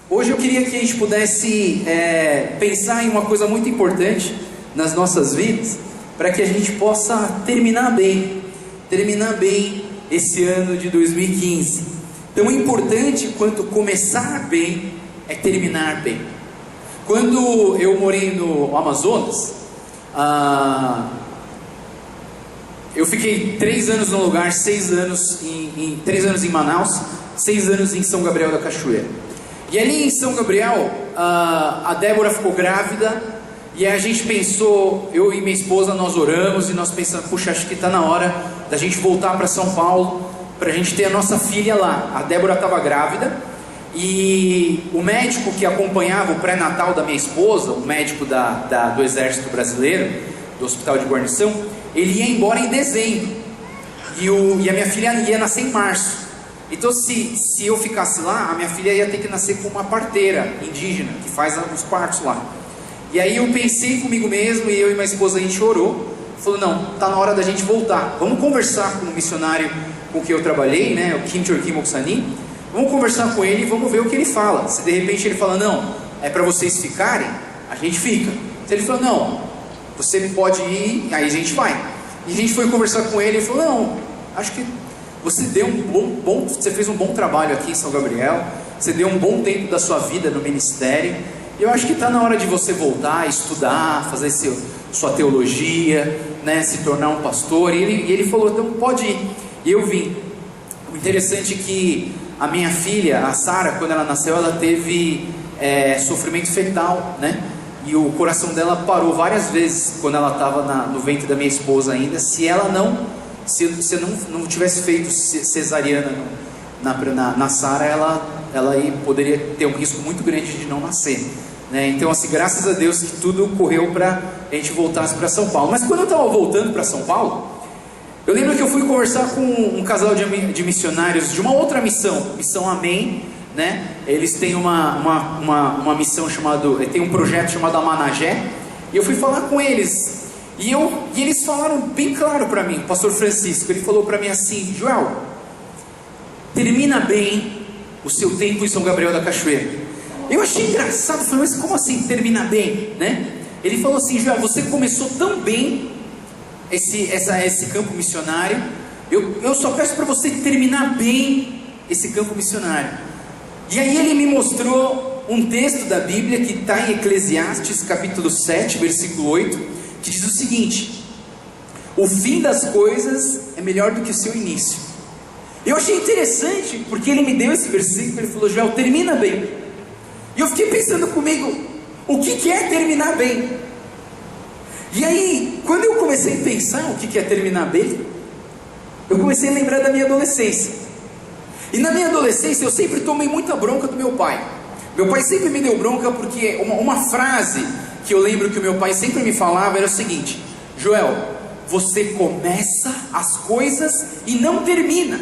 Hoje eu queria que a gente pudesse pensar em uma coisa muito importante nas nossas vidas, para que a gente possa terminar bem esse ano de 2015. Tão importante quanto começar bem é terminar bem. Quando eu morei no Amazonas, eu fiquei 3 anos no lugar, 6 anos 3 anos em Manaus, 6 anos em São Gabriel da Cachoeira. E ali em São Gabriel, a Débora ficou grávida, e a gente pensou, eu e minha esposa, nós oramos e nós pensamos, puxa, acho que está na hora da gente voltar para São Paulo, para a gente ter a nossa filha lá. A Débora estava grávida, e o médico que acompanhava o pré-natal da minha esposa, o médico do Exército Brasileiro, do Hospital de Guarnição, ele ia embora em dezembro, e a minha filha ia nascer em março. Então se eu ficasse lá, a minha filha ia ter que nascer com uma parteira indígena, que faz os partos lá. E aí eu pensei comigo mesmo, e eu e minha esposa, a gente orou, falou, não, está na hora da gente voltar, vamos conversar com o missionário com que eu trabalhei, né, o Kim Chorkim Moksani, vamos conversar com ele e vamos ver o que ele fala. Se de repente ele fala, não, é para vocês ficarem, a gente fica. Se ele falou, não, você pode ir, aí a gente vai. E a gente foi conversar com ele e falou, não, acho que você deu você fez um bom trabalho aqui em São Gabriel, você deu um bom tempo da sua vida no ministério, e eu acho que está na hora de você voltar, estudar, fazer sua teologia, né, se tornar um pastor. E ele falou, então pode ir. E eu vim. O interessante é que a minha filha, a Sara, quando ela nasceu, ela teve sofrimento fetal, né? E o coração dela parou várias vezes quando ela estava no ventre da minha esposa ainda. Se não tivesse feito cesariana na Sara, ela poderia ter um risco muito grande de não nascer, né? Então, assim, graças a Deus que tudo correu para a gente voltasse para São Paulo. Mas quando eu estava voltando para São Paulo, eu lembro que eu fui conversar com um casal de missionários de uma outra missão Amém, né? Eles têm uma missão tem um projeto chamado Amanagé, e eu fui falar com eles, e eles falaram bem claro para mim. O pastor Francisco, ele falou para mim assim, Joel, termina bem o seu tempo em São Gabriel da Cachoeira. Eu achei engraçado, falei, mas como assim termina bem, né? Ele falou assim, Joel, você começou tão bem esse campo missionário, eu só peço para você terminar bem esse campo missionário. E aí ele me mostrou um texto da Bíblia que está em Eclesiastes capítulo 7, versículo 8, que diz o seguinte: o fim das coisas é melhor do que o seu início. Eu achei interessante, porque ele me deu esse versículo, ele falou, Joel, termina bem. E eu fiquei pensando comigo, o que é terminar bem? E aí, quando eu comecei a pensar o que é terminar bem, eu comecei a lembrar da minha adolescência. E na minha adolescência eu sempre tomei muita bronca do meu pai. Meu pai sempre me deu bronca porque uma frase que eu lembro que o meu pai sempre me falava era o seguinte: Joel, você começa as coisas e não termina.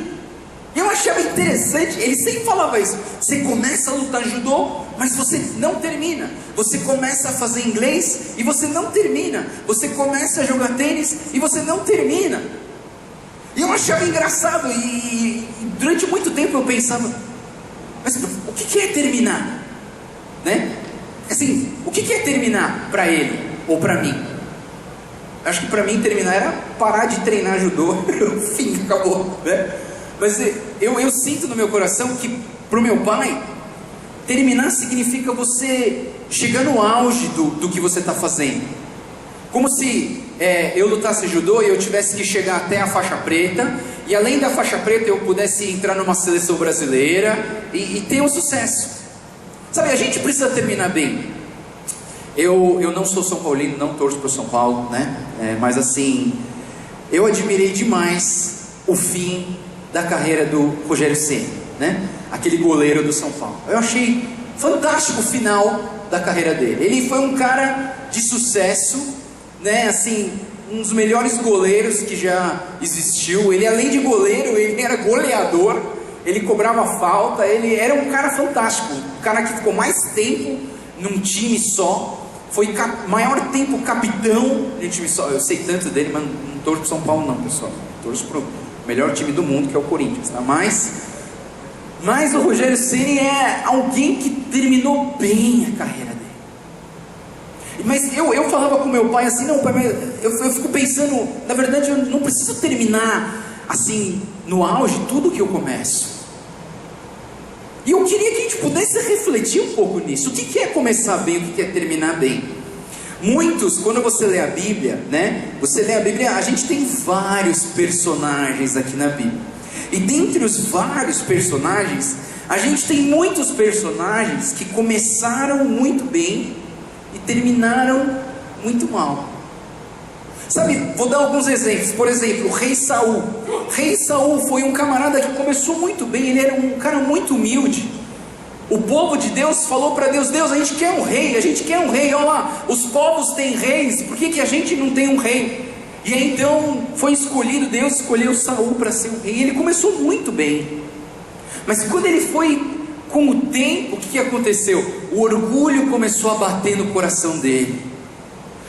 Eu achava interessante, ele sempre falava isso. Você começa a lutar judô, mas você não termina. Você começa a fazer inglês e você não termina. Você começa a jogar tênis e você não termina. E eu achava engraçado, e durante muito tempo eu pensava, mas o que é terminar? Né? Assim, o que é terminar para ele ou para mim? Acho que para mim terminar era parar de treinar judô. Fim, acabou, né? Mas eu sinto no meu coração que para o meu pai, terminar significa você chegar no auge do que você está fazendo. Como se eu lutasse judô e eu tivesse que chegar até a faixa preta, e além da faixa preta eu pudesse entrar numa seleção brasileira e ter um sucesso. Sabe, a gente precisa terminar bem. Eu não sou São Paulino, não torço para o São Paulo, né? Mas assim, eu admirei demais o fim da carreira do Rogério Ceni, né? Aquele goleiro do São Paulo. Eu achei fantástico o final da carreira dele. Ele foi um cara de sucesso, né? Assim, um dos melhores goleiros que já existiu. Ele, além de goleiro, ele era goleador. Ele cobrava falta. Ele era um cara fantástico. O cara que ficou mais tempo num time só. Foi maior tempo capitão de time só. Eu sei tanto dele, mas não torço pro São Paulo não, pessoal. Torço pro melhor time do mundo, que é o Corinthians, tá? Mas Mas o Rogério Ceni é alguém que terminou bem a carreira dele. Mas eu falava com meu pai assim, não pai, mas eu fico pensando, na verdade eu não preciso terminar assim, no auge, tudo que eu começo. E eu queria que a gente pudesse refletir um pouco nisso. O que é começar bem, o que é terminar bem? Muitos, quando você lê a Bíblia, né? Você lê a Bíblia, a gente tem vários personagens aqui na Bíblia. E dentre os vários personagens, a gente tem muitos personagens que começaram muito bem e terminaram muito mal. Sabe, vou dar alguns exemplos. Por exemplo, o rei Saul. O rei Saul foi um camarada que começou muito bem, ele era um cara muito humilde. O povo de Deus falou para Deus, Deus, a gente quer um rei, olha lá, os povos têm reis, por que a gente não tem um rei? E aí então foi escolhido, Deus escolheu Saul para ser um rei, e ele começou muito bem. Mas quando ele foi, com o tempo, o que aconteceu? O orgulho começou a bater no coração dele,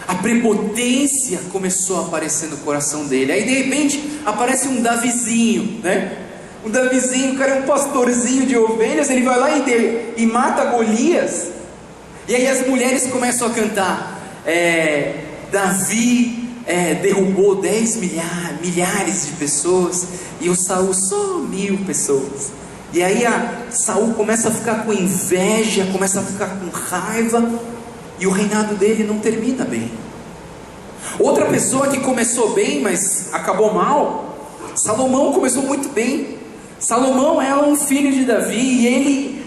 a prepotência começou a aparecer no coração dele, aí de repente aparece um Davizinho, né? O Davizinho, o cara é um pastorzinho de ovelhas, ele vai lá e mata Golias, e aí as mulheres começam a cantar, Davi derrubou 10 milhares de pessoas, e o Saul só 1000 pessoas, e aí Saul começa a ficar com inveja, começa a ficar com raiva, e o reinado dele não termina bem. Outra pessoa que começou bem, mas acabou mal, Salomão começou muito bem. Salomão é um filho de Davi, e ele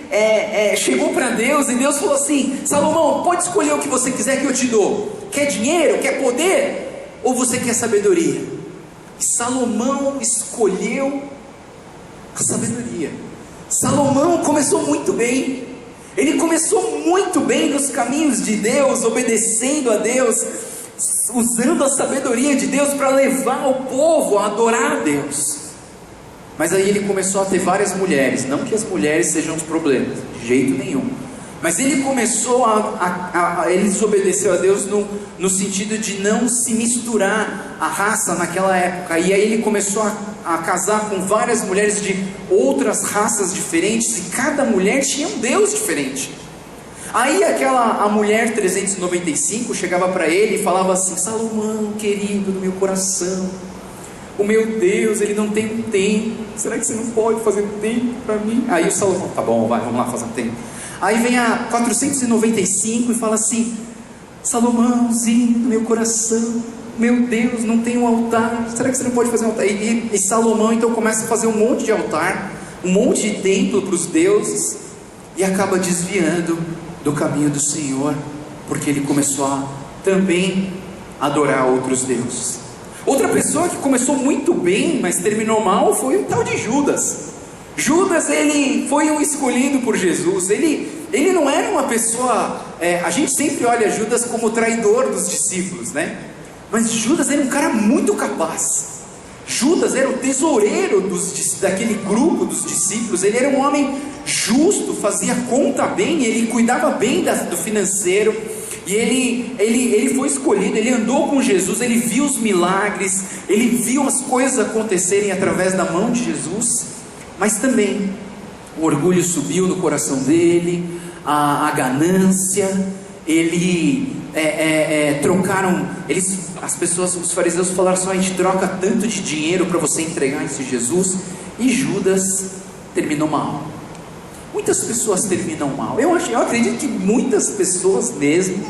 chegou para Deus, e Deus falou assim, Salomão, pode escolher o que você quiser que eu te dou, quer dinheiro, quer poder, ou você quer sabedoria? E Salomão escolheu a sabedoria. Salomão começou muito bem, ele começou muito bem nos caminhos de Deus, obedecendo a Deus, usando a sabedoria de Deus para levar o povo a adorar a Deus. Mas aí ele começou a ter várias mulheres, não que as mulheres sejam os problemas, de jeito nenhum, mas ele começou ele desobedeceu a Deus no sentido de não se misturar a raça naquela época, e aí ele começou a casar com várias mulheres de outras raças diferentes, e cada mulher tinha um Deus diferente. Aí a mulher 395 chegava para ele e falava assim, Salomão, querido do meu coração, o meu Deus, ele não tem um tempo, será que você não pode fazer tempo para mim? Aí o Salomão, tá bom, vamos lá fazer um tempo. Aí vem a 495 e fala assim, Salomãozinho do meu coração, meu Deus, não tem um altar, será que você não pode fazer um altar? E Salomão então começa a fazer um monte de altar, um monte de templo para os deuses, e acaba desviando do caminho do Senhor, porque ele começou a também adorar outros deuses. Outra pessoa que começou muito bem, mas terminou mal, foi o tal de Judas. Judas, ele foi um escolhido por Jesus, ele não era uma pessoa, a gente sempre olha Judas como traidor dos discípulos, né? Mas Judas era um cara muito capaz. Judas era o tesoureiro daquele grupo dos discípulos, ele era um homem justo, fazia conta bem, ele cuidava bem do financeiro, e ele foi escolhido, ele andou com Jesus, ele viu os milagres, ele viu as coisas acontecerem através da mão de Jesus, mas também o orgulho subiu no coração dele, a ganância, as pessoas, os fariseus falaram assim, a gente troca tanto de dinheiro para você entregar esse Jesus, e Judas terminou mal. Muitas pessoas terminam mal, eu acredito que muitas pessoas mesmo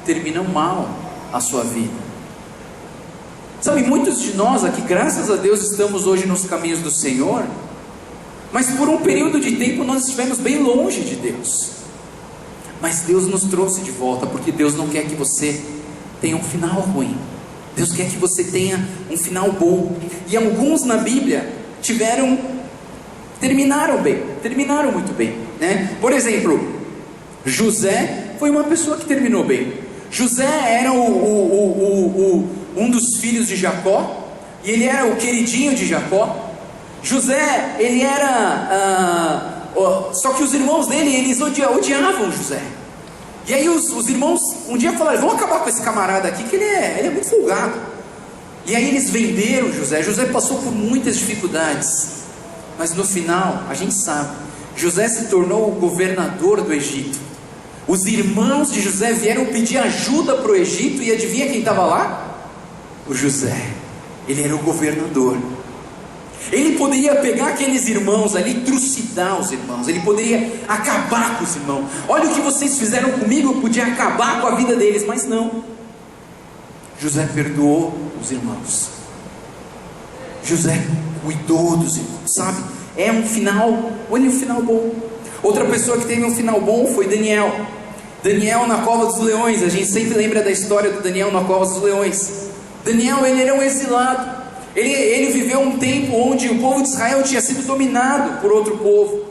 terminam mal a sua vida. Sabe, muitos de nós aqui, graças a Deus, estamos hoje nos caminhos do Senhor, mas por um período de tempo nós estivemos bem longe de Deus, mas Deus nos trouxe de volta, porque Deus não quer que você tenha um final ruim, Deus quer que você tenha um final bom, e alguns na Bíblia terminaram bem, terminaram muito bem, né? Por exemplo, José foi uma pessoa que terminou bem. José era um dos filhos de Jacó, e ele era o queridinho de Jacó. José, ele era, só que os irmãos dele, eles odiavam José. E aí os irmãos um dia falaram, vamos acabar com esse camarada aqui, que ele é muito folgado. E aí eles venderam José. José passou por muitas dificuldades, mas no final, a gente sabe José se tornou o governador do Egito. Os irmãos de José vieram pedir ajuda para o Egito, e adivinha quem estava lá? O José. Ele era o governador. Ele poderia pegar aqueles irmãos ali, trucidar os irmãos, ele poderia acabar com os irmãos. Olha o que vocês fizeram comigo, eu podia acabar com a vida deles, mas não. José perdoou os irmãos. José cuidou dos irmãos, sabe? É um final, olha o final bom. Outra pessoa que teve um final bom foi Daniel. Daniel na cova dos leões. A gente sempre lembra da história do Daniel na cova dos leões. Daniel, ele era um exilado. Ele viveu um tempo onde o povo de Israel tinha sido dominado por outro povo.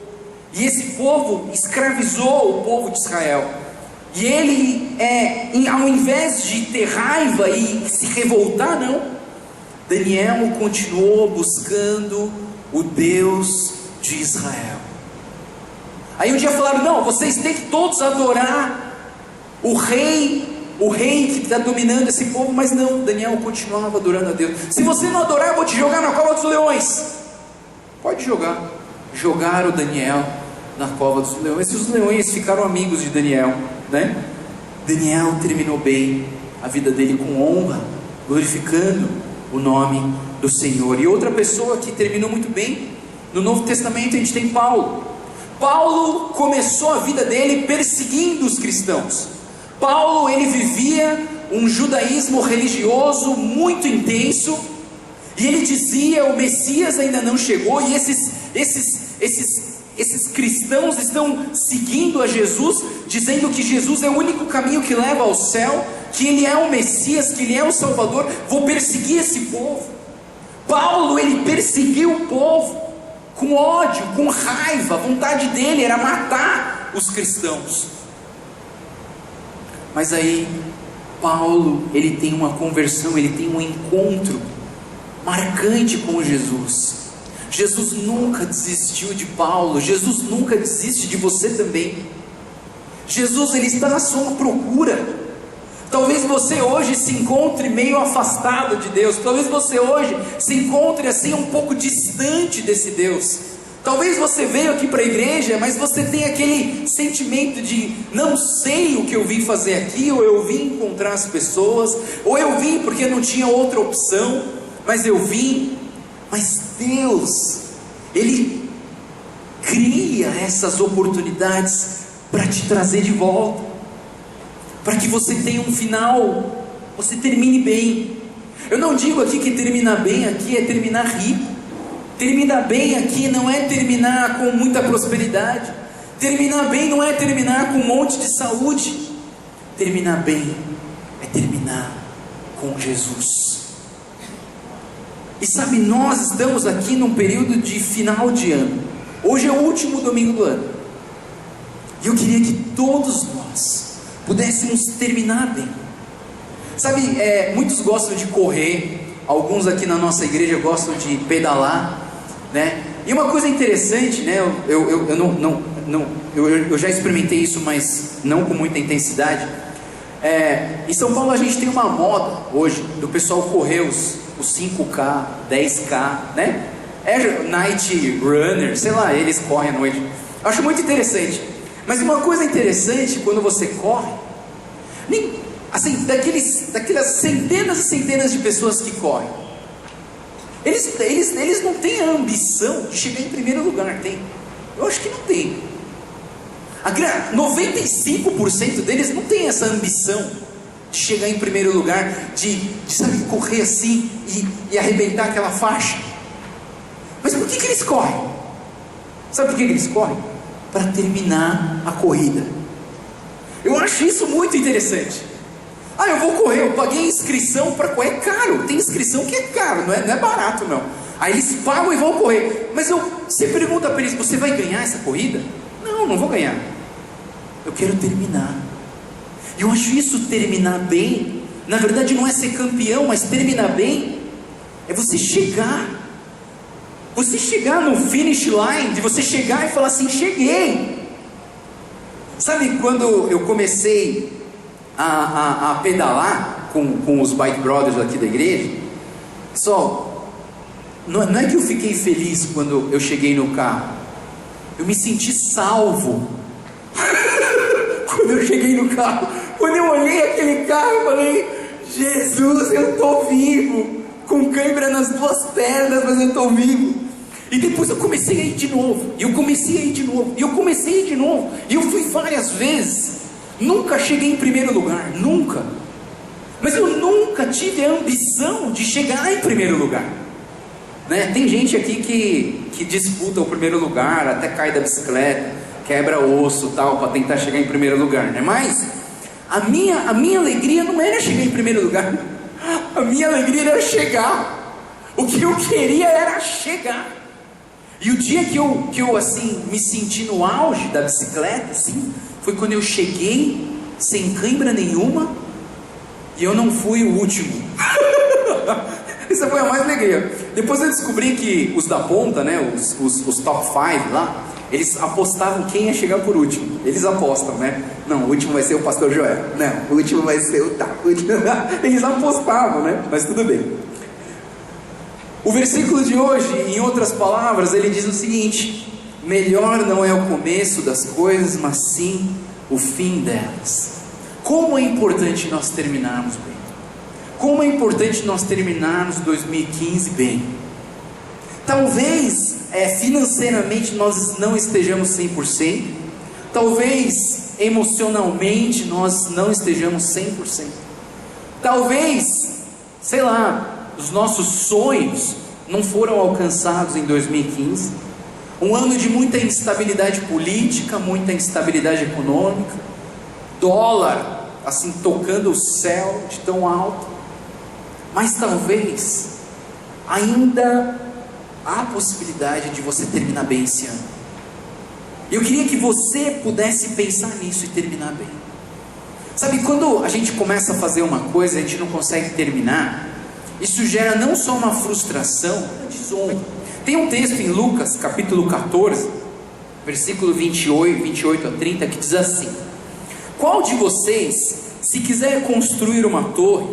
E esse povo escravizou o povo de Israel. E ele, ao invés de ter raiva e se revoltar, não. Daniel continuou buscando o Deus de Israel. Aí um dia falaram, não, vocês têm que todos adorar o rei que está dominando esse povo. Mas não, Daniel continuava adorando a Deus. Se você não adorar, eu vou te jogar na cova dos leões. Pode jogar. Jogaram Daniel na cova dos leões, e os leões ficaram amigos de Daniel, né? Daniel terminou bem a vida dele com honra, glorificando o nome do Senhor. E outra pessoa que terminou muito bem, no Novo Testamento a gente tem Paulo. Paulo começou a vida dele perseguindo os cristãos. Paulo, ele vivia um judaísmo religioso muito intenso, e ele dizia, o Messias ainda não chegou, e esses cristãos estão seguindo a Jesus, dizendo que Jesus é o único caminho que leva ao céu, que ele é o Messias, que ele é o Salvador. Vou perseguir esse povo. Paulo, ele perseguiu o povo com ódio, com raiva. A vontade dele era matar os cristãos. Mas aí Paulo, ele tem uma conversão, ele tem um encontro marcante com Jesus. Jesus nunca desistiu de Paulo. Jesus nunca desiste de você também. Jesus, ele está na sua procura. Talvez você hoje se encontre meio afastado de Deus. Talvez você hoje se encontre assim um pouco distante desse Deus. Talvez você veio aqui para a igreja, mas você tem aquele sentimento de não sei o que eu vim fazer aqui, ou eu vim encontrar as pessoas, ou eu vim porque não tinha outra opção, mas eu vim. Mas Deus, Ele cria essas oportunidades para te trazer de volta, para que você tenha um final, você termine bem. Eu não digo aqui que terminar bem aqui é terminar rico. Terminar bem aqui não é terminar com muita prosperidade. Terminar bem não é terminar com um monte de saúde. Terminar bem é terminar com Jesus. E sabe, nós estamos aqui num período de final de ano. Hoje é o último domingo do ano. E eu queria que todos nós pudéssemos terminar bem. Sabe, muitos gostam de correr. Alguns aqui na nossa igreja gostam de pedalar, né? E uma coisa interessante, né? Eu já experimentei isso, mas não com muita intensidade. Em São Paulo a gente tem uma moda hoje do pessoal correr os 5K, 10K, né? Night runner, sei lá, eles correm à noite. Acho muito interessante. Mas uma coisa interessante, quando você corre, assim, daquelas centenas e centenas de pessoas que correm, eles não têm a ambição de chegar em primeiro lugar, tem? Eu acho que não tem. 95% deles não tem essa ambição de chegar em primeiro lugar, de sabe, correr assim e arrebentar aquela faixa. Mas por que eles correm? Sabe por que eles correm? Para terminar a corrida. Eu acho isso muito interessante. Eu vou correr, eu paguei inscrição para correr. É caro, tem inscrição que é caro, não é barato não. Aí eles pagam e vão correr. Mas você pergunta para eles, você vai ganhar essa corrida? Não vou ganhar. Eu quero terminar. E eu acho isso, terminar bem, na verdade não é ser campeão, mas terminar bem é você chegar no finish line, de você chegar e falar assim, cheguei. Sabe, quando eu comecei a pedalar com os Bike Brothers aqui da igreja, não é que eu fiquei feliz quando eu cheguei no carro. Eu me senti salvo. Quando eu cheguei no carro, quando eu olhei aquele carro, eu falei: Jesus, eu estou vivo, com cãibra nas 2 pernas, mas eu estou vivo. E depois eu comecei a ir de novo, e eu comecei a ir de novo, e eu comecei a ir de novo, e eu fui várias vezes. Nunca cheguei em primeiro lugar, nunca. Mas eu nunca tive a ambição de chegar em primeiro lugar, né? Tem gente aqui que disputa o primeiro lugar, até cai da bicicleta, quebra osso tal, para tentar chegar em primeiro lugar, né? Mas a minha alegria não era chegar em primeiro lugar. A minha alegria era chegar. O que eu queria era chegar. E o dia que eu assim, me senti no auge da bicicleta, assim, foi quando eu cheguei, sem cãibra nenhuma, e eu não fui o último. Essa foi a mais alegria. Depois eu descobri que os da ponta, né, os top 5 lá, eles apostavam quem ia chegar por último. Eles apostam, né? Não, o último vai ser o pastor Joel. Não, o último vai ser o Taco. Eles apostavam, né? Mas tudo bem. O versículo de hoje, em outras palavras, ele diz o seguinte: melhor não é o começo das coisas, mas sim o fim delas. Como é importante nós terminarmos bem. Como é importante nós terminarmos 2015 bem. Talvez financeiramente nós não estejamos 100%. Talvez emocionalmente nós não estejamos 100%. Talvez, sei lá, os nossos sonhos não foram alcançados em 2015. Um ano de muita instabilidade política, muita instabilidade econômica, dólar assim tocando o céu de tão alto. Mas talvez ainda há a possibilidade de você terminar bem esse ano. Eu queria que você pudesse pensar nisso e terminar bem. Sabe, quando a gente começa a fazer uma coisa e a gente não consegue terminar, isso gera não só uma frustração, uma desonra. Tem um texto em Lucas, capítulo 14, versículo 28 a 30, que diz assim: qual de vocês, se quiser construir uma torre,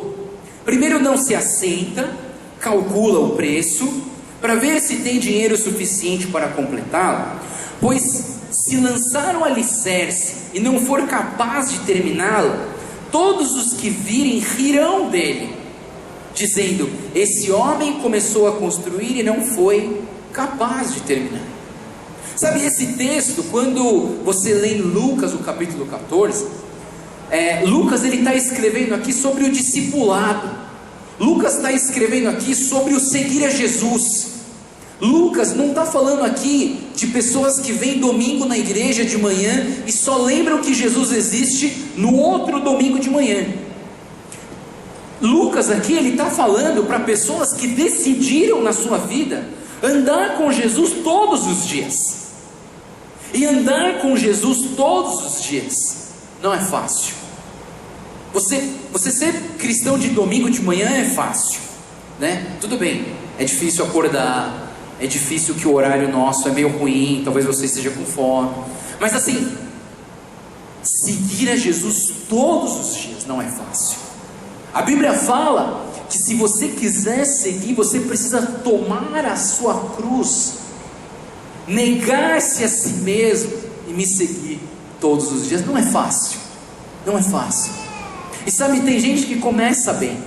primeiro não se assenta, calcula o preço, para ver se tem dinheiro suficiente para completá-la? Pois se lançar o alicerce e não for capaz de terminá-la, todos os que virem rirão dele, dizendo: esse homem começou a construir e não foi capaz de terminar. Sabe, esse texto, quando você lê em Lucas, o capítulo 14, Lucas ele está escrevendo aqui sobre o discipulado. Lucas está escrevendo aqui sobre o seguir a Jesus. Lucas não está falando aqui de pessoas que vêm domingo na igreja de manhã e só lembram que Jesus existe no outro domingo de manhã. Lucas aqui ele está falando para pessoas que decidiram na sua vida andar com Jesus todos os dias. E andar com Jesus todos os dias não é fácil. Você ser cristão de domingo de manhã é fácil, né? Tudo bem, é difícil acordar, é difícil que o horário nosso é meio ruim, talvez você esteja com fome, mas assim, seguir a Jesus todos os dias não é fácil. A Bíblia fala que se você quiser seguir, você precisa tomar a sua cruz, negar-se a si mesmo e me seguir todos os dias. Não é fácil, não é fácil. E sabe, tem gente que começa bem.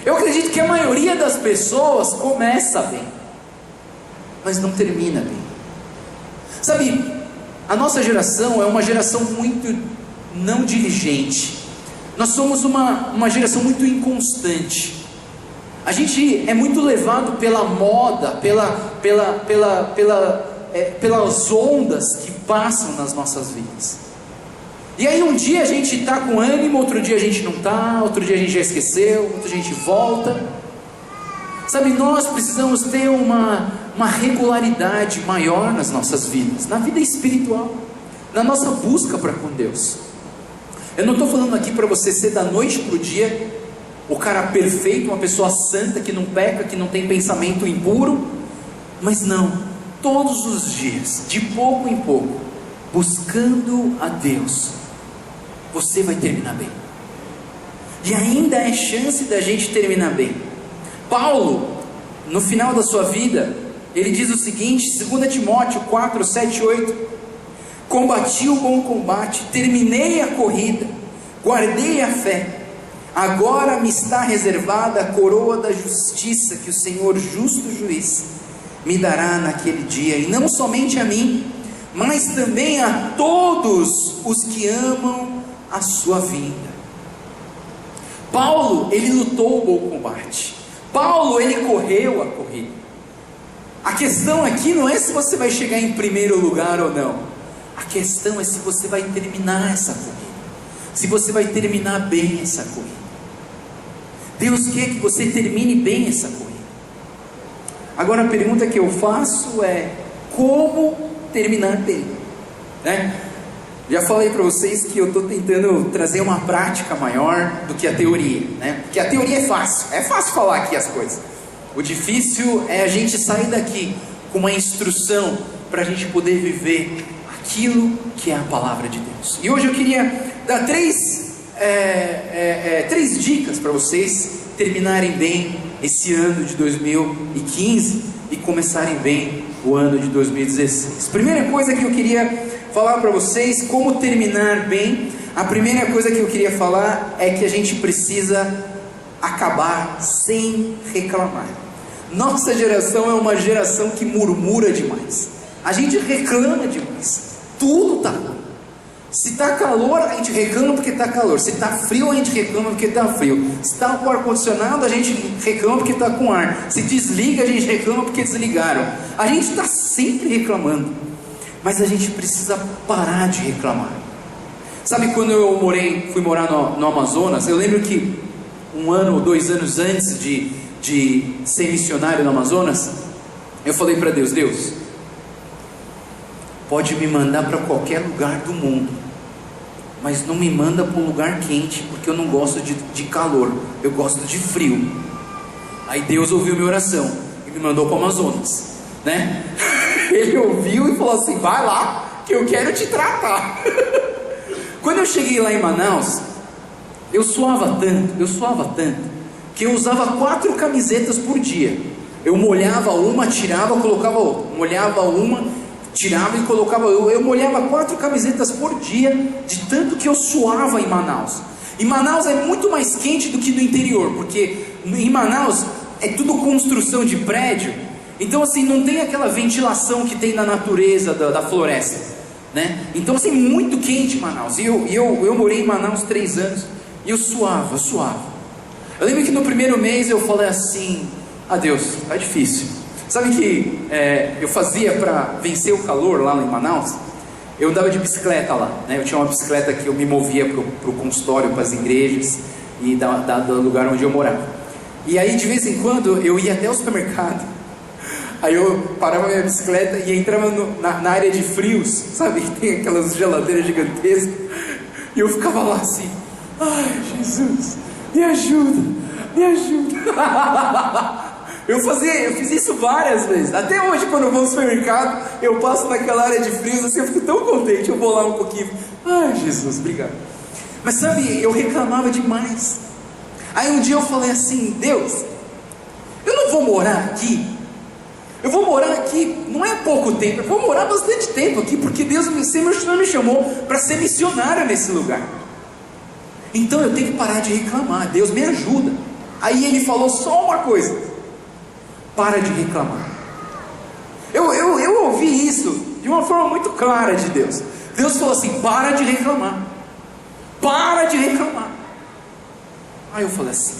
Eu acredito que a maioria das pessoas começa bem, mas não termina bem. Sabe, a nossa geração é uma geração muito não diligente. Nós somos uma geração muito inconstante. A gente é muito levado pela moda, pelas ondas que passam nas nossas vidas. E aí um dia a gente está com ânimo, outro dia a gente não está, outro dia a gente já esqueceu, outro dia a gente volta. Sabe, nós precisamos ter uma regularidade maior nas nossas vidas, na vida espiritual, na nossa busca para com Deus. Eu não estou falando aqui para você ser da noite para o dia o cara perfeito, uma pessoa santa que não peca, que não tem pensamento impuro, mas não, todos os dias, de pouco em pouco, buscando a Deus, você vai terminar bem. E ainda é chance da gente terminar bem. Paulo, no final da sua vida, ele diz o seguinte, 2 Timóteo 4, 7 e 8: combati o bom combate, terminei a corrida, guardei a fé, agora me está reservada a coroa da justiça, que o Senhor, justo juiz, me dará naquele dia, e não somente a mim, mas também a todos os que amam a sua vinda. Paulo, ele lutou o bom combate. Paulo, ele correu a corrida. A questão aqui não é se você vai chegar em primeiro lugar ou não. A questão é se você vai terminar essa corrida, se você vai terminar bem essa corrida. Deus quer que você termine bem essa corrida. Agora a pergunta que eu faço é: como terminar bem? Né? Já falei para vocês que eu estou tentando trazer uma prática maior do que a teoria, né? Porque a teoria é fácil falar aqui as coisas. O difícil é a gente sair daqui com uma instrução para a gente poder viver aquilo que é a palavra de Deus. E hoje eu queria dar três dicas para vocês terminarem bem esse ano de 2015 e começarem bem o ano de 2016. Primeira coisa que eu queria falar para vocês, como terminar bem. A primeira coisa que eu queria falar é que a gente precisa acabar sem reclamar. Nossa geração é uma geração que murmura demais. A gente reclama demais. Tudo está ruim. Se está calor, a gente reclama porque está calor. Se está frio, a gente reclama porque está frio. Se está com ar-condicionado, a gente reclama porque está com ar. Se desliga, a gente reclama porque desligaram. A gente está sempre reclamando. Mas a gente precisa parar de reclamar. Sabe, quando eu fui morar no Amazonas, eu lembro que 1 ano ou 2 anos antes de ser missionário no Amazonas, eu falei para Deus: Deus, pode me mandar para qualquer lugar do mundo, mas não me manda para um lugar quente, porque eu não gosto de calor, eu gosto de frio. Aí Deus ouviu minha oração e me mandou para o Amazonas, né? Ele ouviu e falou assim: vai lá, que eu quero te tratar. Quando eu cheguei lá em Manaus, eu suava tanto, que eu usava 4 camisetas por dia. Eu molhava uma, tirava, colocava outra, molhava uma, tirava e colocava. Eu molhava 4 camisetas por dia, de tanto que eu suava em Manaus. Em Manaus é muito mais quente do que no interior, porque em Manaus é tudo construção de prédio. Então assim, não tem aquela ventilação que tem na natureza da floresta, né? Então assim, muito quente em Manaus. E eu morei em Manaus 3 anos, e eu suava. Eu lembro que no primeiro mês eu falei assim: ah, Deus, tá difícil. Sabe que eu fazia para vencer o calor lá em Manaus? Eu andava de bicicleta lá, né? Eu tinha uma bicicleta que eu me movia pro consultório, para as igrejas e do lugar onde eu morava. E aí de vez em quando eu ia até o supermercado. Aí eu parava minha bicicleta e entrava na área de frios, sabe? Que tem aquelas geladeiras gigantescas. E eu ficava lá assim: ai, Jesus, me ajuda. Eu fiz isso várias vezes. Até hoje, quando eu vou no supermercado, eu passo naquela área de frios, assim, eu fico tão contente. Eu vou lá um pouquinho: ai, Jesus, obrigado. Mas sabe, eu reclamava demais. Aí um dia eu falei assim: Deus, eu não vou morar aqui. Eu vou morar aqui, não é pouco tempo, eu vou morar bastante tempo aqui, porque Deus me chamou para ser missionário nesse lugar. Então eu tenho que parar de reclamar. Deus, me ajuda. Aí ele falou só uma coisa: para de reclamar. Eu ouvi isso de uma forma muito clara de Deus. Deus falou assim: para de reclamar. Para de reclamar. Aí eu falei assim: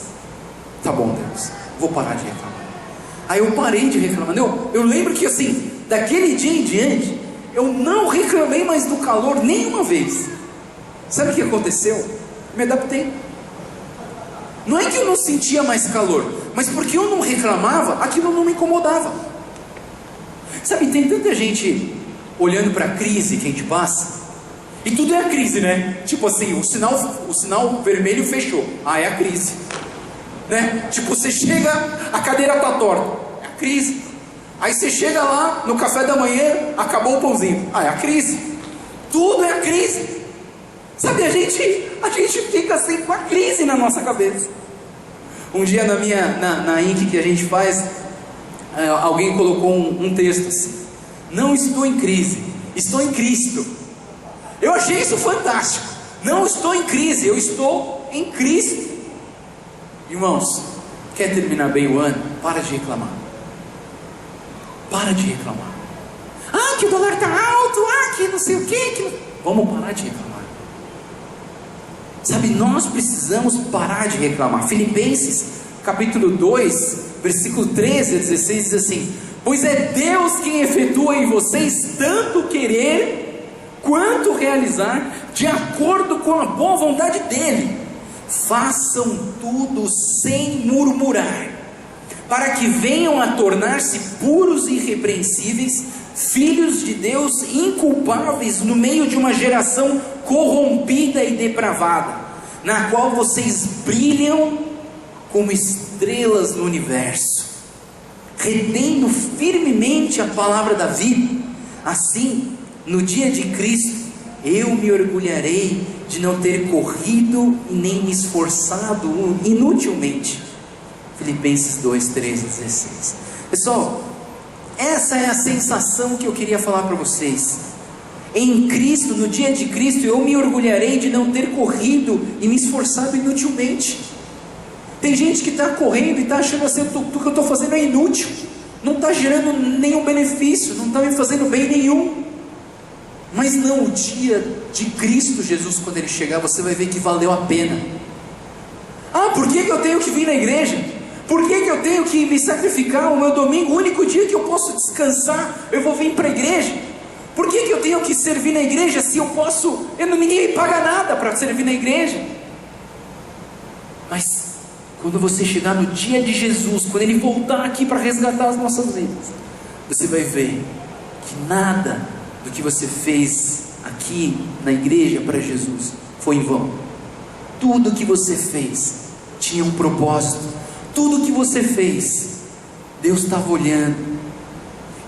tá bom, Deus, vou parar de reclamar. Aí eu parei de reclamar. Eu lembro que assim, daquele dia em diante, eu não reclamei mais do calor nenhuma vez. Sabe o que aconteceu? Me adaptei. Não é que eu não sentia mais calor, mas porque eu não reclamava, aquilo não me incomodava. Sabe, tem tanta gente olhando para a crise que a gente passa, e tudo é a crise, né? Tipo assim, o sinal vermelho fechou, é a crise, né? Tipo, você chega, a cadeira tá torta, é a crise. Aí você chega lá, no café da manhã, acabou o pãozinho, é a crise. Tudo é a crise. Sabe, a gente fica assim com a crise na nossa cabeça. Um dia na Inc que a gente faz, alguém colocou um texto assim: não estou em crise, estou em Cristo. Eu achei isso fantástico. Não estou em crise, eu estou em Cristo. Irmãos, quer terminar bem o ano? Para de reclamar. Para de reclamar. Ah, que o dólar está alto, que não sei o que. Vamos parar de reclamar. Sabe, nós precisamos parar de reclamar. Filipenses capítulo 2, versículo 13 a 16 diz assim: pois é Deus quem efetua em vocês tanto querer quanto realizar, de acordo com a boa vontade dele. Façam tudo sem murmurar, para que venham a tornar-se puros e irrepreensíveis, filhos de Deus inculpáveis no meio de uma geração corrompida e depravada, na qual vocês brilham como estrelas no universo, retendo firmemente a palavra da vida. Assim, no dia de Cristo, eu me orgulharei de não ter corrido e nem me esforçado inutilmente. Filipenses 2, 13 a 16. Pessoal, essa é a sensação que eu queria falar para vocês. Em Cristo, no dia de Cristo, eu me orgulharei de não ter corrido e me esforçado inutilmente. Tem gente que está correndo e está achando assim: tudo que eu estou fazendo é inútil, não está gerando nenhum benefício, não está me fazendo bem nenhum. Mas não, o dia de Cristo Jesus, quando Ele chegar, você vai ver que valeu a pena. Ah, por que eu tenho que vir na igreja? Por que eu tenho que me sacrificar o meu domingo, o único dia que eu posso descansar, eu vou vir para a igreja? Por que eu tenho que servir na igreja se eu posso, ninguém me paga nada para servir na igreja? Mas quando você chegar no dia de Jesus, quando Ele voltar aqui para resgatar as nossas vidas, você vai ver que nada do que você fez aqui na igreja para Jesus foi em vão. Tudo que você fez tinha um propósito. Tudo que você fez, Deus estava olhando.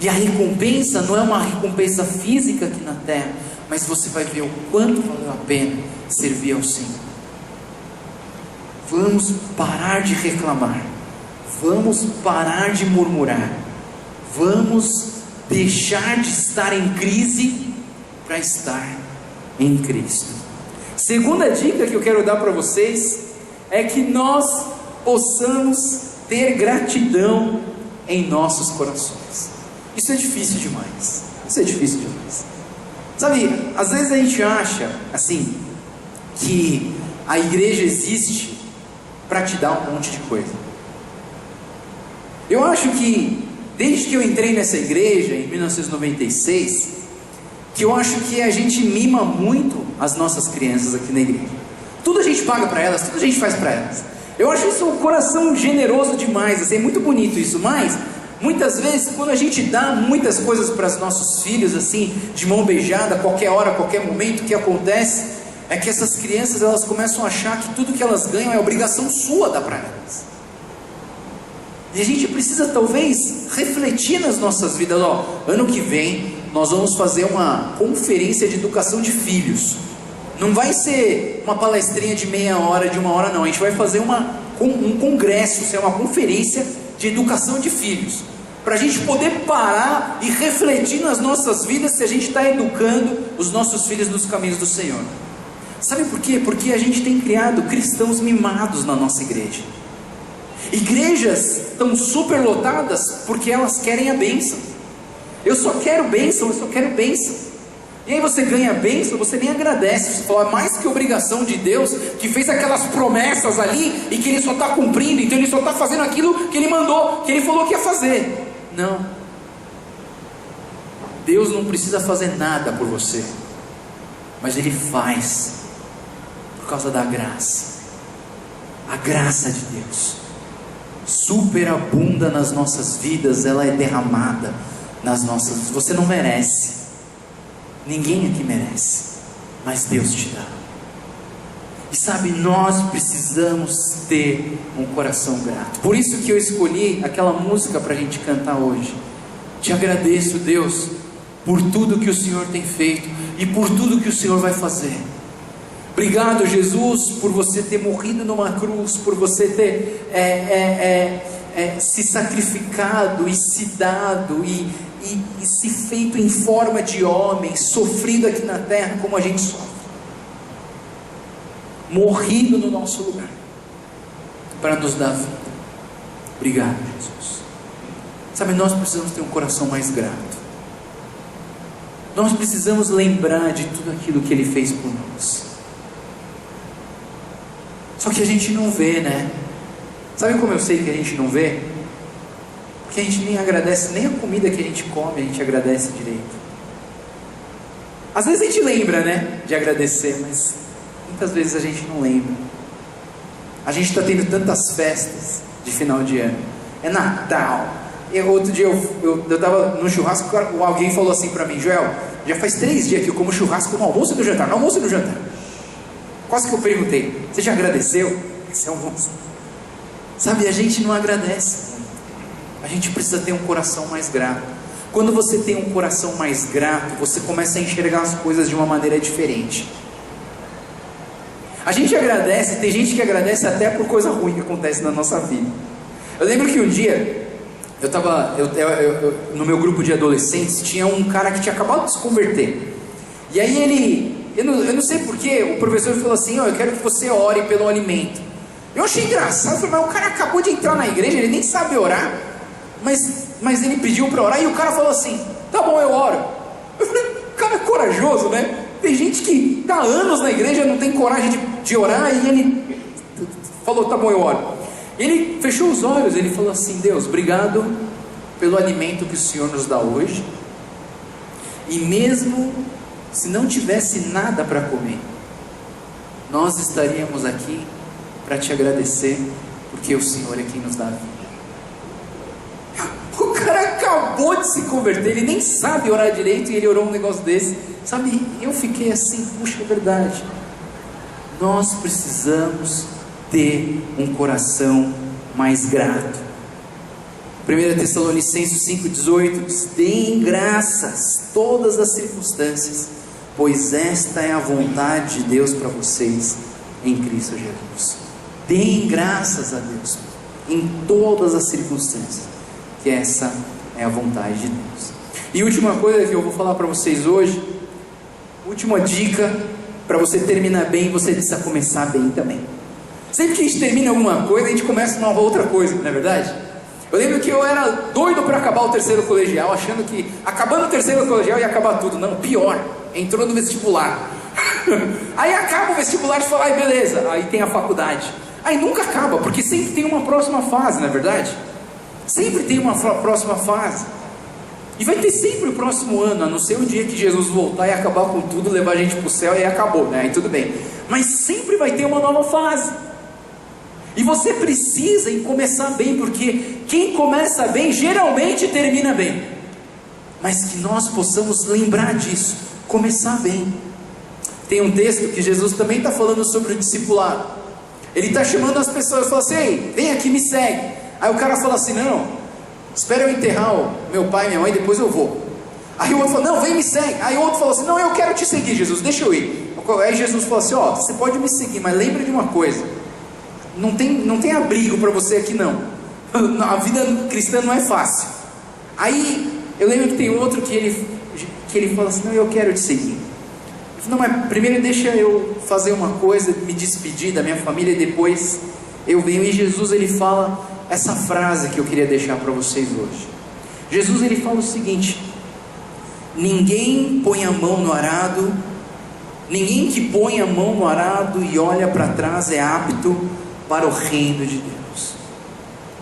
E a recompensa não é uma recompensa física aqui na terra, mas você vai ver o quanto valeu a pena servir ao Senhor. Vamos parar de reclamar, vamos parar de murmurar, vamos deixar de estar em crise para estar em Cristo. Segunda dica que eu quero dar para vocês é que nós possamos ter gratidão em nossos corações. Isso é difícil demais. Isso é difícil demais. Sabe, às vezes a gente acha assim que a igreja existe para te dar um monte de coisa. Eu acho que desde que eu entrei nessa igreja em 1996, que eu acho que a gente mima muito as nossas crianças aqui na igreja. Tudo a gente paga para elas, tudo a gente faz para elas. Eu acho isso um coração generoso demais, assim, é muito bonito isso, mas muitas vezes quando a gente dá muitas coisas para os nossos filhos, assim, de mão beijada, qualquer hora, qualquer momento, o que acontece é que essas crianças, elas começam a achar que tudo que elas ganham é obrigação sua dar para elas. E a gente precisa talvez refletir nas nossas vidas. Ano que vem nós vamos fazer uma conferência de educação de filhos. Não vai ser uma palestrinha de meia hora, de uma hora não. A gente vai fazer um congresso, uma conferência de educação de filhos, para a gente poder parar e refletir nas nossas vidas se a gente está educando os nossos filhos nos caminhos do Senhor. Sabe por quê? Porque a gente tem criado cristãos mimados na nossa igreja. Igrejas estão superlotadas porque elas querem a bênção. Eu só quero bênção, eu só quero bênção. E aí você ganha a bênção, você nem agradece. Você fala, mais que obrigação de Deus, que fez aquelas promessas ali e que Ele só está cumprindo, então Ele só está fazendo aquilo que Ele mandou, que Ele falou que ia fazer. Não. Deus não precisa fazer nada por você, mas Ele faz por causa da graça. A graça de Deus superabunda nas nossas vidas, ela é derramada nas nossas vidas. Você não merece, ninguém aqui merece, mas Deus te dá. E sabe, nós precisamos ter um coração grato. Por isso que eu escolhi aquela música para a gente cantar hoje. Te agradeço, Deus, por tudo que o Senhor tem feito e por tudo que o Senhor vai fazer. Obrigado, Jesus, por você ter morrido numa cruz, por você ter se sacrificado e se dado e se feito em forma de homem, sofrido aqui na terra como a gente sofre, morrido no nosso lugar, para nos dar vida. Obrigado, Jesus. Sabe, nós precisamos ter um coração mais grato. Nós precisamos lembrar de tudo aquilo que Ele fez por nós. Só que a gente não vê, né? Sabe como eu sei que a gente não vê? Porque a gente nem agradece, nem a comida que a gente come a gente agradece direito. Às vezes a gente lembra, né, de agradecer, mas muitas vezes a gente não lembra. A gente está tendo tantas festas de final de ano. É Natal. E outro dia eu estava no churrasco, alguém falou assim para mim: Joel, já faz 3 dias que eu como churrasco no almoço e no jantar. No almoço e no jantar. Quase que eu perguntei: você já agradeceu esse almoço? Sabe, a gente não agradece. A gente precisa ter um coração mais grato. Quando você tem um coração mais grato, você começa a enxergar as coisas de uma maneira diferente. A gente agradece, tem gente que agradece até por coisa ruim que acontece na nossa vida. Eu lembro que um dia, no meu grupo de adolescentes, tinha um cara que tinha acabado de se converter. E aí eu não sei porquê, o professor falou assim: eu quero que você ore pelo alimento. Eu achei engraçado, eu falei, mas o cara acabou de entrar na igreja, ele nem sabe orar, mas ele pediu para orar, e o cara falou assim: tá bom, eu oro. Eu falei, o cara é corajoso, né? Tem gente que está há anos na igreja, não tem coragem de orar, e ele falou, tá bom, eu oro. Ele fechou os olhos, ele falou assim: Deus, obrigado pelo alimento que o Senhor nos dá hoje, e mesmo se não tivesse nada para comer, nós estaríamos aqui para te agradecer, porque o Senhor é quem nos dá a vida. O cara acabou de se converter, ele nem sabe orar direito, e ele orou um negócio desse, sabe? Eu fiquei assim, puxa, é verdade. Nós precisamos ter um coração mais grato. 1 Tessalonicenses 5,18 diz: deem graças todas as circunstâncias, pois esta é a vontade de Deus para vocês em Cristo Jesus. Deem graças a Deus em todas as circunstâncias, que essa é a vontade de Deus. E última coisa que eu vou falar para vocês hoje, última dica para você terminar bem, você precisa começar bem também. Sempre que a gente termina alguma coisa, a gente começa uma outra coisa, não é verdade? Eu lembro que eu era doido para acabar o 3º colegial, achando que acabando o 3º colegial ia acabar tudo. Não, pior, entrou no vestibular. Aí acaba o vestibular e fala, ai beleza, aí tem a faculdade. Aí nunca acaba, porque sempre tem uma próxima fase, não é verdade? Sempre tem uma próxima fase. E vai ter sempre o próximo ano, a não ser o dia que Jesus voltar e acabar com tudo, levar a gente para o céu e acabou, né? Aí tudo bem. Mas sempre vai ter uma nova fase. E você precisa em começar bem, porque quem começa bem, geralmente termina bem. Mas que nós possamos lembrar disso, começar bem. Tem um texto que Jesus também está falando sobre o discipulado. Ele está chamando as pessoas e fala assim, ei, vem aqui, me segue. Aí o cara fala assim, não, espera eu enterrar o meu pai e minha mãe, depois eu vou. Aí o outro fala, não, vem, me segue. Aí o outro fala assim, não, eu quero te seguir, Jesus, deixa eu ir. Aí Jesus fala assim, ó, você pode me seguir, mas lembra de uma coisa, não tem abrigo para você aqui não. A vida cristã não é fácil. Aí eu lembro que tem outro que ele fala assim, não, eu quero te seguir. Eu falo, não, mas primeiro deixa eu fazer uma coisa, me despedir da minha família, e depois eu venho. E Jesus, ele fala essa frase que eu queria deixar para vocês hoje. Jesus, ele fala o seguinte: ninguém põe a mão no arado, ninguém que põe a mão no arado e olha para trás é apto para o reino de Deus.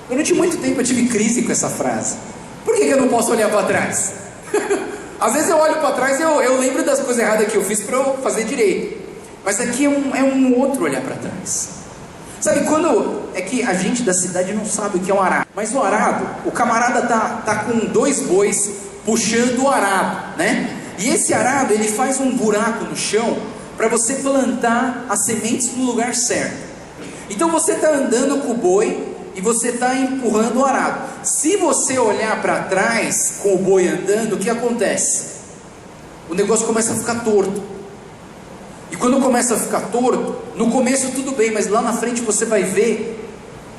Durante muito tempo eu tive crise com essa frase. Por que eu não posso olhar para trás? Às vezes eu olho para trás e eu lembro das coisas erradas que eu fiz para eu fazer direito. Mas aqui é um outro olhar para trás. Sabe quando é que a gente da cidade não sabe o que é um arado? Mas o arado, o camarada tá com 2 bois puxando o arado, né? E esse arado, ele faz um buraco no chão para você plantar as sementes no lugar certo. Então você está andando com o boi e você está empurrando o arado. Se você olhar para trás com o boi andando, o que acontece? O negócio começa a ficar torto. E quando começa a ficar torto, no começo tudo bem, mas lá na frente você vai ver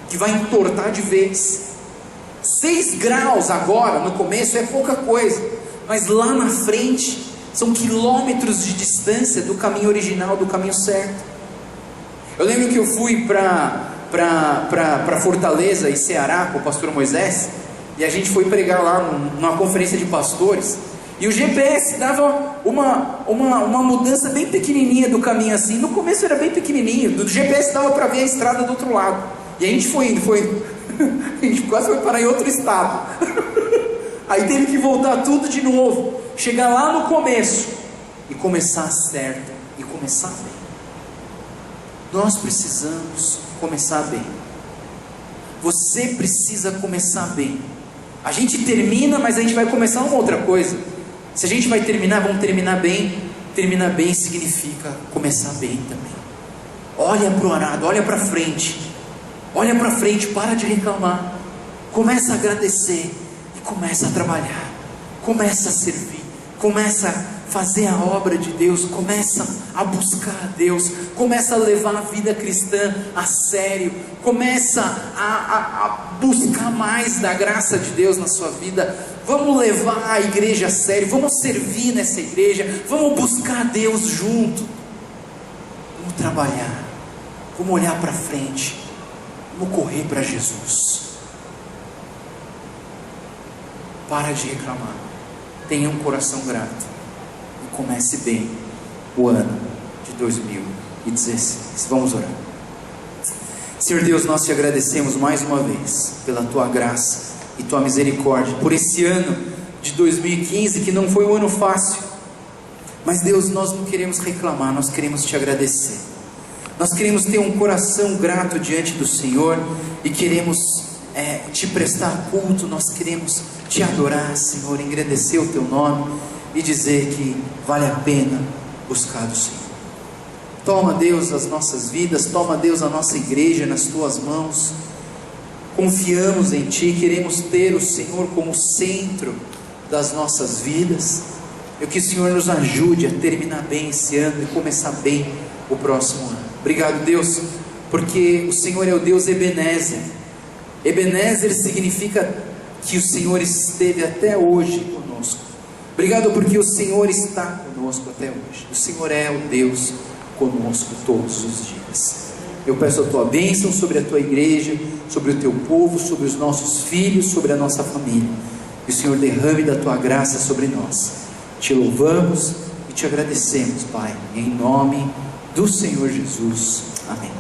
que vai entortar de vez. 6 graus agora, no começo, é pouca coisa, mas lá na frente, são quilômetros de distância do caminho original, do caminho certo. Eu lembro que eu fui para Fortaleza e Ceará com o pastor Moisés, e a gente foi pregar lá numa conferência de pastores, e o GPS dava uma mudança bem pequenininha do caminho assim. No começo era bem pequenininho, do GPS dava para ver a estrada do outro lado, e a gente foi indo, a gente quase foi parar em outro estado. Aí teve que voltar tudo de novo, chegar lá no começo e começar certo, e começar bem. Nós precisamos começar bem. Você precisa começar bem. A gente termina, mas a gente vai começar uma outra coisa. Se a gente vai terminar, vamos terminar bem. Terminar bem significa começar bem também. Olha para o arado, olha para frente. Olha para frente, para de reclamar. Começa a agradecer e começa a trabalhar. Começa a servir. Começa a fazer a obra de Deus, começa a buscar a Deus, começa a levar a vida cristã a sério, começa a buscar mais da graça de Deus na sua vida. Vamos levar a igreja a sério, vamos servir nessa igreja, vamos buscar a Deus junto, vamos trabalhar, vamos olhar para frente, vamos correr para Jesus. Para de reclamar, tenha um coração grato. Comece bem o ano de 2016. Vamos orar. Senhor Deus, nós te agradecemos mais uma vez pela tua graça e tua misericórdia, por esse ano de 2015 que não foi um ano fácil, mas Deus, nós não queremos reclamar, nós queremos te agradecer. Nós queremos ter um coração grato diante do Senhor e queremos te prestar culto, nós queremos te adorar, Senhor, engrandecer o teu nome e dizer que vale a pena buscar o Senhor. Toma, Deus, as nossas vidas, toma, Deus, a nossa igreja nas tuas mãos. Confiamos em ti, queremos ter o Senhor como centro das nossas vidas. Eu que o Senhor nos ajude a terminar bem esse ano e começar bem o próximo ano. Obrigado, Deus, porque o Senhor é o Deus Ebenezer. Ebenezer significa que o Senhor esteve até hoje conosco. Obrigado porque o Senhor está conosco até hoje. O Senhor é o Deus conosco todos os dias. Eu peço a tua bênção sobre a tua igreja, sobre o teu povo, sobre os nossos filhos, sobre a nossa família. Que o Senhor derrame da tua graça sobre nós. Te louvamos e te agradecemos, Pai, em nome do Senhor Jesus. Amém.